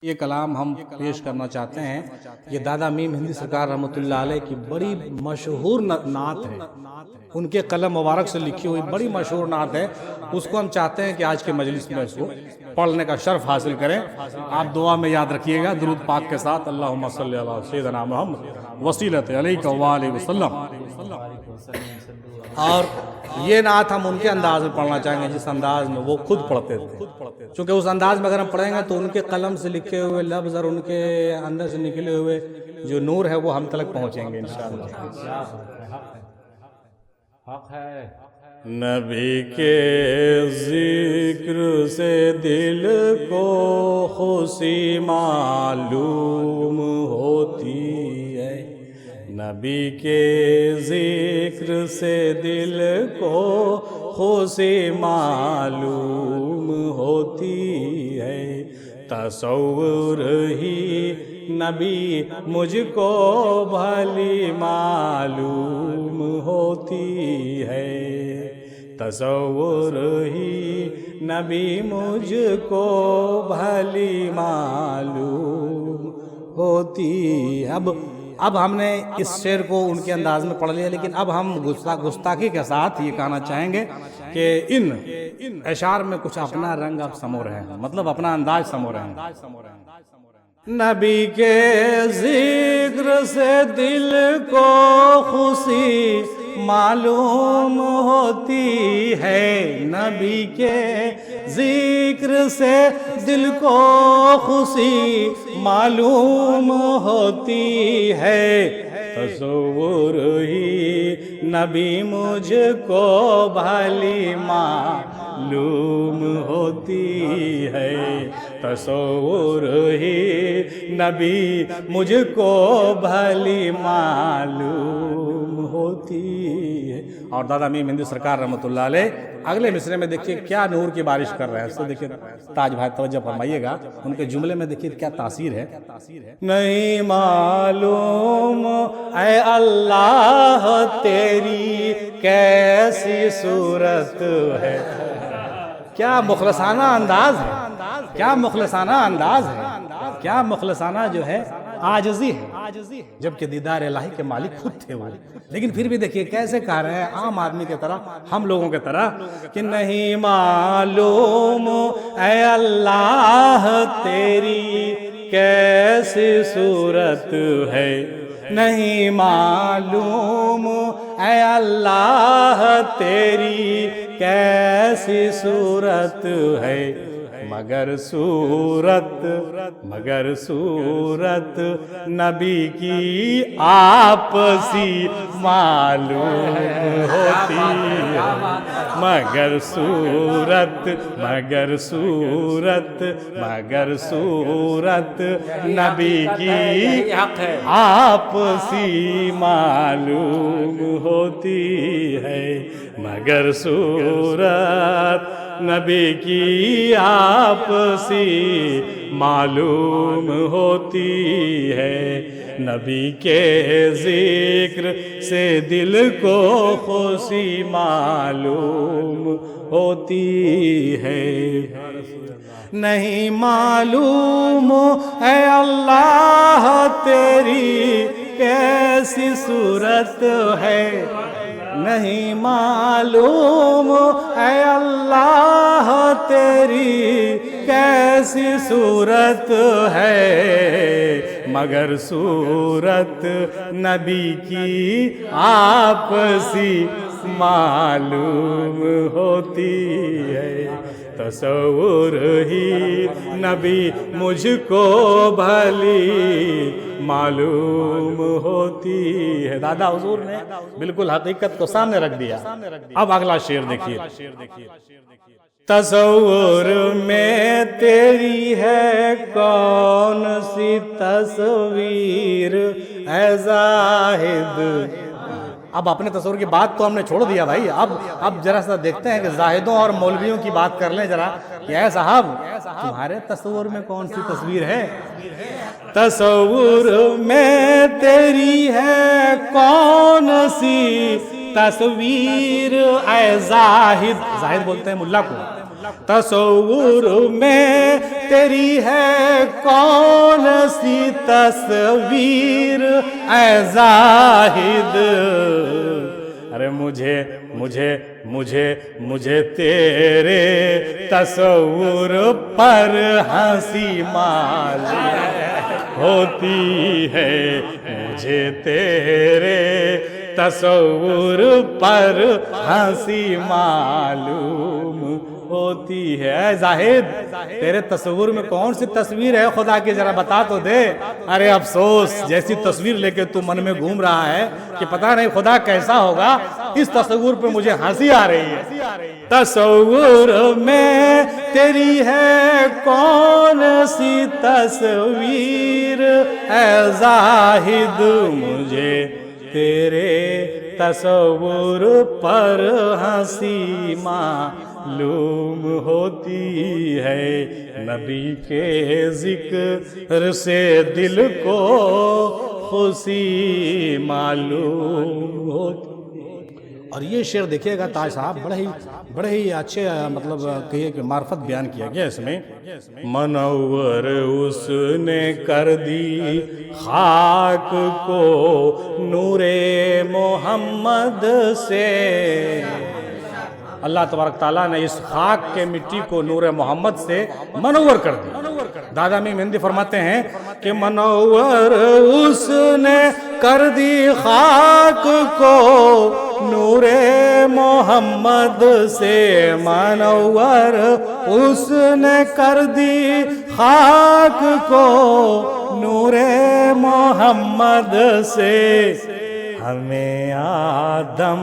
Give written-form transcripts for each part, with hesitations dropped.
یہ کلام ہم پیش کرنا چاہتے ہیں. یہ دادا میم ہندی سرکار رحمۃ اللہ علیہ کی بڑی مشہور نعت ہے. ان کے قلم مبارک سے لکھی ہوئی بڑی مشہور نعت ہے. اس کو ہم چاہتے ہیں کہ آج کے مجلس میں اس کو پڑھنے کا شرف حاصل کریں. آپ دعا میں یاد رکھیے گا درود پاک کے ساتھ. اللہم صلی علی سیدنا محمد وسیلۃ علیہ وآلہ وسلم. اور یہ نعت ہم ان کے انداز میں پڑھنا چاہیں گے جس انداز میں وہ خود پڑھتے تھے، چونکہ اس انداز میں اگر ہم پڑھیں گے تو ان کے قلم سے لکھے ہوئے لفظ اور ان کے اندر سے نکلے ہوئے جو نور ہے وہ ہم تلک پہنچیں گے انشاءاللہ. نبی کے ذکر سے دل کو خوشی معلوم ہوتی ہے. نبی کے ذکر سے دل کو خوشی معلوم ہوتی ہے. تصور ہی نبی مجھ کو بھلی معلوم ہوتی ہے. تصور ہی نبی مجھ کو بھلی معلوم ہوتی ہے. اب ہم نے اس شعر کو ان کے انداز میں پڑھ لیا، لیکن اب ہم گستاخی کے ساتھ یہ کہنا چاہیں گے کہ ان اشعار میں کچھ اپنا رنگ آپ سمو رہے ہیں، مطلب اپنا انداز سمو رہے ہیں. نبی کے ذکر سے دل کو خوشی معلوم ہوتی ہے. نبی کے ذکر سے دل کو خوشی معلوم ہوتی ہے. تصور ہی نبی مجھ کو بھلی معلوم ہوتی ہے. تصور ہی نبی مجھ کو بھلی معلوم ہوتی ہے. اور دادا میم ہندی سرکار رحمۃ اللہ علیہ اگلے مصرے میں دیکھیے کیا نور کی بارش کر رہے ہیں. تو دیکھیے تاج بھائی توجہ فرمائیے گا، ان کے جملے میں دیکھیے کیا تاثیر ہے. نہیں معلوم اے اللہ تیری کیسی صورت ہے. کیا مخلصانہ انداز ہے، کیا مخلصانہ انداز ہے، کیا مخلصانہ جو ہے عاجزی ہے، جبکہ دیدار الہی کے مالک خود تھے وہ. لیکن پھر بھی دیکھیے کیسے کہہ رہے ہیں عام آدمی کی طرح، ہم لوگوں کی طرح کہ نہیں معلوم اے اللہ تیری کیسی صورت ہے. نہیں معلوم اے اللہ تیری کیسی صورت ہے. مگر صورت نبی کی آپسی معلوم ہوتی ہے. مگر صورت نبی کی آپسی معلوم ہوتی ہے. مگر صورت نبی کی آپسی معلوم ہوتی ہے. نبی کے ذکر سے دل کو خوشی معلوم ہوتی ہے. نہیں معلوم اے اللہ تیری کیسی صورت ہے. نہیں معلوم اے اللہ تیری کیسی صورت ہے. مگر صورت نبی کی آپسی معلوم ہوتی ہے. تصور ہی نبی مجھ کو بھلی معلوم ہوتی ہے. دادا حضور نے بالکل حقیقت کو سامنے رکھ دیا. اب اگلا شعر دیکھیے. تصور میں تیری ہے کون سی تصویر اے زاہد. اب اپنے تصور کی بات تو ہم نے چھوڑ دیا بھائی. اب ذرا سا دیکھتے ہیں کہ زاہدوں اور مولویوں کی بات کر لیں ذرا کہ اے صاحب تمہارے تصور میں کون سی تصویر ہے. تصور میں تیری ہے کون سی تصویر اے زاہد. زاہد بولتے ہیں ملا کو. تصور میں تیری ہے کون سی تصویر اے زاہد، ارے مجھے تیرے تصور پر ہنسی معلوم ہوتی ہے، مجھے تیرے تصور پر ہنسی معلوم ہوتی ہے۔ اے زاہد تیرے تصور میں کون سی تصویر ہے خدا کی، ذرا بتا تو دے۔ ارے افسوس، جیسی تصویر لے کے تو من میں گھوم رہا ہے کہ پتہ نہیں خدا کیسا ہوگا، اس تصور پہ مجھے ہنسی آ رہی ہے۔ تصور میں تیری ہے کون سی تصویر اے زاہد، مجھے تیرے تصور پر ہنسی معلوم ہوتی ہے، نبی کے ذکر سے دل کو خوشی معلوم ہوتی۔ اور یہ شعر دیکھیے گا تاج صاحب، بڑے ہی اچھے مطلب کہیے کہ معرفت بیان کیا گیا اس میں۔ منور اس نے کر دی خاک کو نور محمد سے، اللہ تبارک تعالیٰ نے اس خاک کے مٹی کو نور محمد سے منور کر دی۔ دادا میر مہندی فرماتے ہیں کہ منور اس نے کر دی خاک کو نور محمد سے، منور اس نے کر دی خاک کو نور محمد سے، ہمیں آدم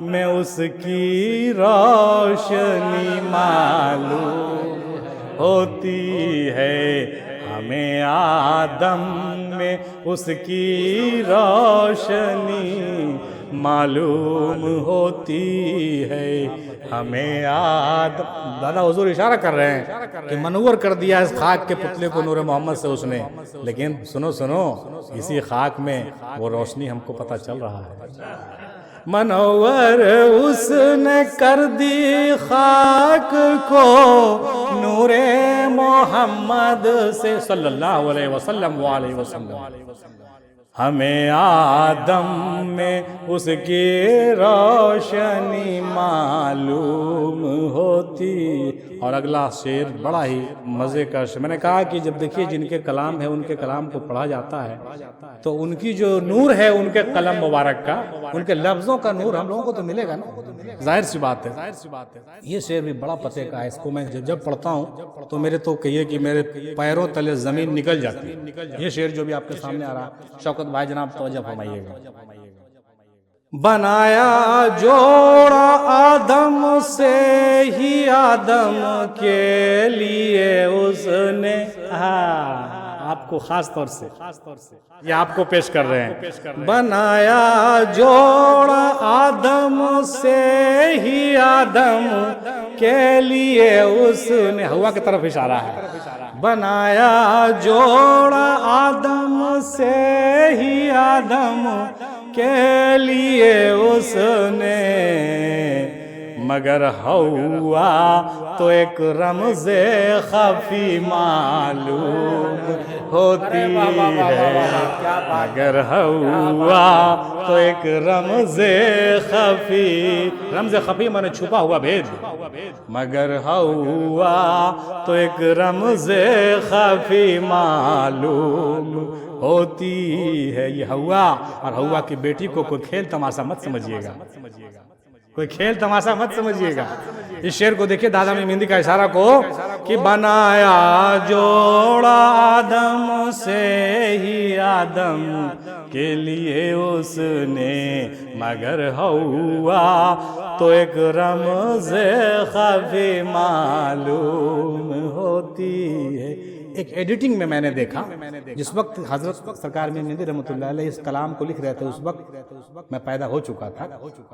میں اس کی روشنی معلوم ہوتی ہے، ہمیں آدم میں اس کی روشنی معلوم ہوتی ہے، ہمیں آدم۔ دادا حضور اشارہ کر رہے ہیں کہ منور کر دیا اس خاک کے پتلے کو نور محمد سے اس نے، لیکن سنو اسی خاک میں وہ روشنی ہم کو پتہ چل رہا ہے۔ منور اس نے کر دی خاک کو نور محمد سے، صلی اللہ علیہ وسلم وآلہ وسلم، ہمیں آدم میں اس کی روشنی معلوم ہوتی۔ اور اگلا شعر بڑا ہی مزے کا شعر، میں نے کہا کہ جب دیکھیے جن کے کلام ہے ان کے کلام کو پڑھا جاتا ہے تو ان کی جو نور ہے ان کے قلم مبارک کا، ان کے لفظوں کا نور ہم لوگوں کو تو ملے گا نا، ظاہر سی بات ہے۔ یہ شعر بھی بڑا پتے کا ہے، اس کو میں جب پڑھتا ہوں تو میرے تو کہیے کہ میرے پیروں تلے زمین نکل جاتی ہے۔ یہ شعر جو بھی آپ کے سامنے آ رہا ہے، شوکت بھائی جناب توجہ فرمائیے گا۔ بنایا جوڑا آدم سے ہی آدم کے لیے اس نے، آپ کو خاص طور سے یہ آپ کو پیش کر رہے ہیں۔ بنایا جوڑا آدم سے ہی آدم کے لیے اس نے، ہوا کی طرف اشارہ ہے۔ بنایا جوڑا آدم سے ہی آدم کے لیے اس نے، مگر ہوا تو ایک رمز خفی معلوم ہوتی ہے، مگر ہوا تو ایک رمز خفی، رمز خفی مانے چھپا ہوا بھید، مگر ہوا تو ایک رمز خفی معلوم ہوتی ہے۔ یہ ہوا اور ہوا کی بیٹی کو کوئی کھیل تماشا مت سمجھیے گا، کوئی کھیل تماشا مت سمجھیے گا۔ اس شعر کو دیکھیے دادا میر مہندی کا اشارہ کو کہ بنایا جوڑا آدم سے ہی آدم کے لیے اس نے، مگر ہوا تو ایک رمز خفی معلوم ہوتی ہے۔ ایک ایڈیٹنگ میں نے دیکھا، جس وقت حضرت سرکار میر مہندی رحمۃ اللہ علیہ اس کلام کو لکھ رہے تھے، اس وقت میں پیدا ہو چکا تھا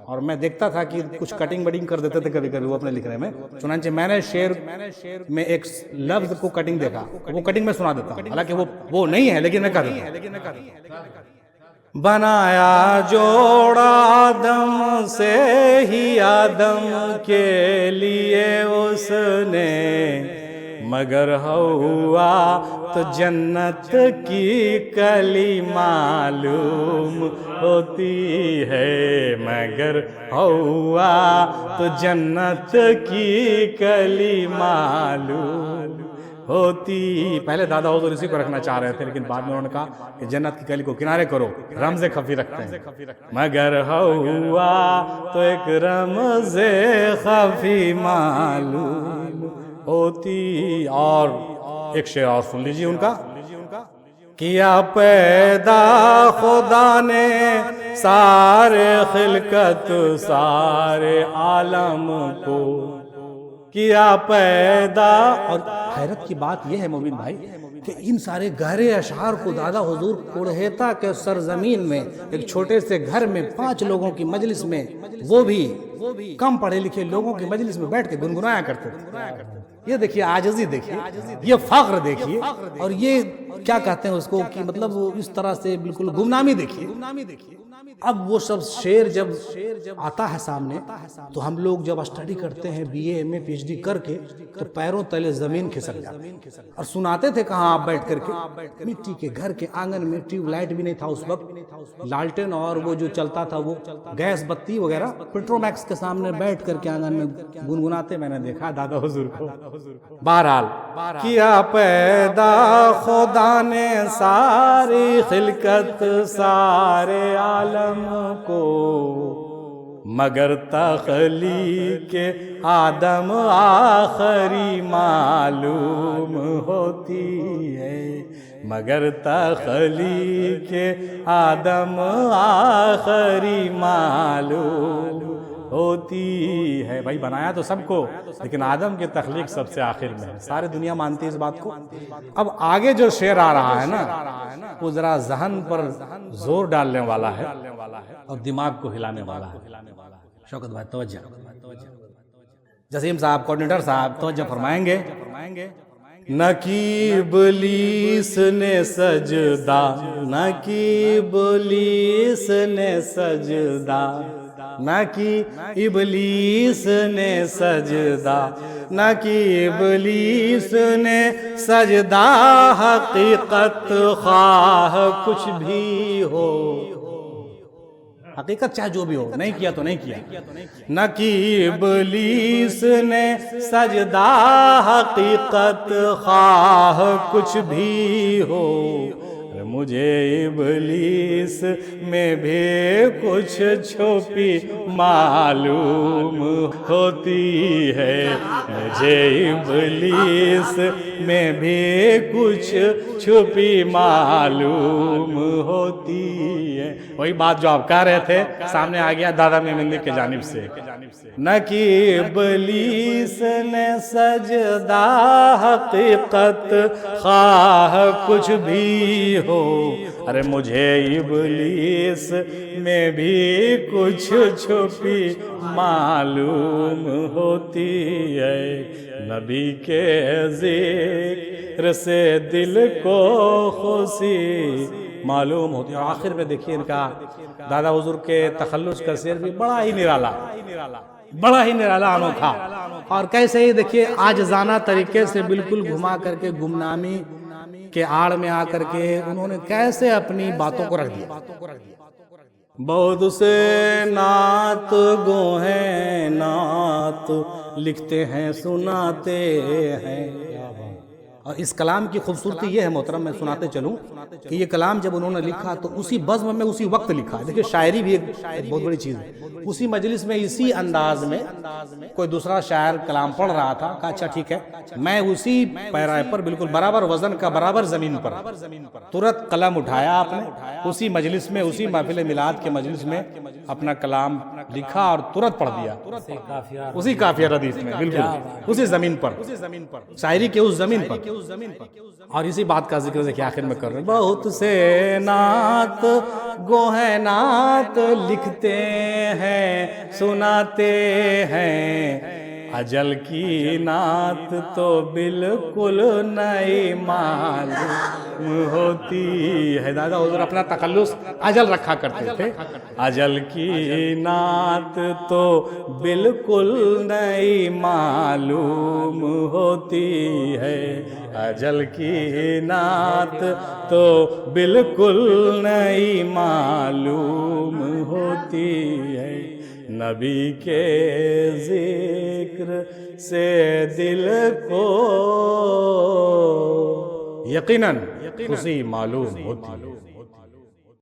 اور میں دیکھتا تھا کہ کچھ کٹنگ وٹنگ کر دیتے تھے کبھی کبھی وہ اپنے لکھنے میں، چنانچہ میں نے شعر میں ایک لفظ کو کٹنگ دیکھا، وہ کٹنگ میں سنا دیتا ہوں، حالانکہ وہ نہیں ہے لیکن میں کر دیتا ہوں۔ بنایا جوڑا آدم سے ہی آدم کے لیے اس نے، مگر ہوا تو جنت کی کلی معلوم ہوتی ہے، مگر ہوا تو جنت کی کلی معلوم ہوتی۔ پہلے دادا حضور اسی کو رکھنا چاہ رہے تھے، لیکن بعد میں انہوں نے کہا کہ جنت کی کلی کو کنارے کرو، رمز خفی رکھتے ہیں، مگر ہوا تو ایک رمز خفی معلوم ہوتی۔ اور ایک شعر اور سن لیجیے ان کا، کیا پیدا خدا نے سارے خلقت سارے عالم کو، کیا پیدا۔ اور حیرت کی بات یہ ہے مومن بھائی کہ ان سارے گہرے اشعار کو دادا حضور کوڑھیتا کے سرزمین میں ایک چھوٹے سے گھر میں 5 لوگوں کی مجلس میں، وہ بھی کم پڑھے لکھے لوگوں کی مجلس میں بیٹھ کے گنگنایا کرتے تھے۔ یہ دیکھیے عاجزی، دیکھیے یہ فخر، دیکھیے اور یہ کیا کہتے ہیں اس کو کہ مطلب اس طرح سے بالکل گمنامی دیکھیے۔ اب وہ سب شعر جب آتا ہے سامنے تو ہم لوگ جب اسٹڈی کرتے ہیں B A M A P H D کر کے تو پیروں تلے زمین کھسک جاتی، اور سناتے تھے کہاں آپ بیٹھ کر کے، مٹی کے گھر کے آنگن میں، ٹیوب لائٹ بھی نہیں تھا اس وقت، لالٹن اور وہ جو چلتا تھا وہ گیس بتی وغیرہ، پیٹرومیکس کے سامنے بیٹھ کر کے آنگن میں گنگناتے میں نے دیکھا دادا حضور کو۔ بہرحال کیا پیدا خدا نے ساری خلقت سارے عالم کو، مگر تخلیق آدم آخری معلوم ہوتی ہے، مگر تخلیق آدم آخری معلوم ہوتی ہے۔ بھائی بنایا تو سب کو، لیکن آدم کی تخلیق سب سے آخر میں ہے، ساری دنیا مانتی ہے اس بات کو۔ اب آگے جو شعر آ رہا ہے نا وہ ذرا ذہن پر زور ڈالنے والا ہے اور دماغ کو ہلانے والا ہے۔ شوکت بھائی توجہ، جسیم صاحب کوارڈینیٹر صاحب توجہ فرمائیں گے۔ نہ کی ابلیس نے سجدہ، نہ کی ابلیس نے سجدہ، نہ کی ابلیس نے سجدہ، نہ کی ابلیس نے سجدہ، حقیقت خواہ کچھ بھی ہو، حقیقت چاہے جو بھی ہو، نہیں کیا تو نہیں کیا۔ نہ کی ابلیس نے سجدہ، حقیقت خواہ کچھ بھی ہو، مجھے ابلیس میں بھی کچھ چھپی معلوم ہوتی ہے، مجھے ابلیس میں بھی کچھ چھپی معلوم ہوتی ہے۔ وہی بات جو آپ کہہ رہے تھے سامنے آ گیا دادا میمندی کی جانب سے، نہ کہ ابلیس نے سجدہ، حقیقت خواہ کچھ بھی ہو، ارے مجھے ابلیس میں بھی کچھ چھپی معلوم ہوتی ہے، نبی کے ذکر سے دل کو خوشی معلوم ہوتی ہے۔ اور آخر میں دیکھیے ان کا دادا حضور کے تخلص کا شعر بھی بڑا ہی نرالا، بڑا ہی نرالا انوکھا، اور کیسے ہی دیکھیے عاجزانہ طریقے سے بالکل گھما کر کے گمنامی کے آڑ میں آ کر کے انہوں نے کیسے اپنی باتوں کو رکھ دیا۔ بہت سے نعت گو ہیں، نعت لکھتے ہیں سناتے ہیں، اور اس کلام کی خوبصورتی یہ ہے محترم، میں سناتے چلوں کہ یہ کلام جب انہوں نے لکھا تو اسی بزم میں اسی وقت لکھا ہے۔ دیکھیں شاعری بھی ایک بہت بڑی چیز ہے، اسی مجلس میں اسی انداز میں کوئی دوسرا شاعر کلام پڑھ رہا تھا، کہا اچھا ٹھیک ہے، میں اسی پیرائے پر بالکل برابر وزن کا برابر زمین پر ترت قلم اٹھایا آپ نے، اسی مجلس میں اسی محفل میلاد کے مجلس میں اپنا کلام لکھا اور ترت پڑھ دیا، اسی قافیہ ردیف میں، بالکل اسی زمین پر، شاعری کے اس زمین پر۔ اور اسی بات کا ذکر دیکھیں آخر میں کر رہے ہیں، بہت سے نعت گو ہیں، نعت لکھتے ہیں سناتے ہیں، اجل کی نعت تو بالکل نہیں معلوم ہوتی ہے. دادا حضور اپنا تخلص اجل رکھا کرتے تھے. اجل کی نعت تو بالکل نہیں معلوم ہوتی ہے. اجل کی نعت تو بالکل نہیں معلوم ہوتی ہے. نبی کے ذکر سے دل کو یقیناً خوشی معلوم ہوتی ہے.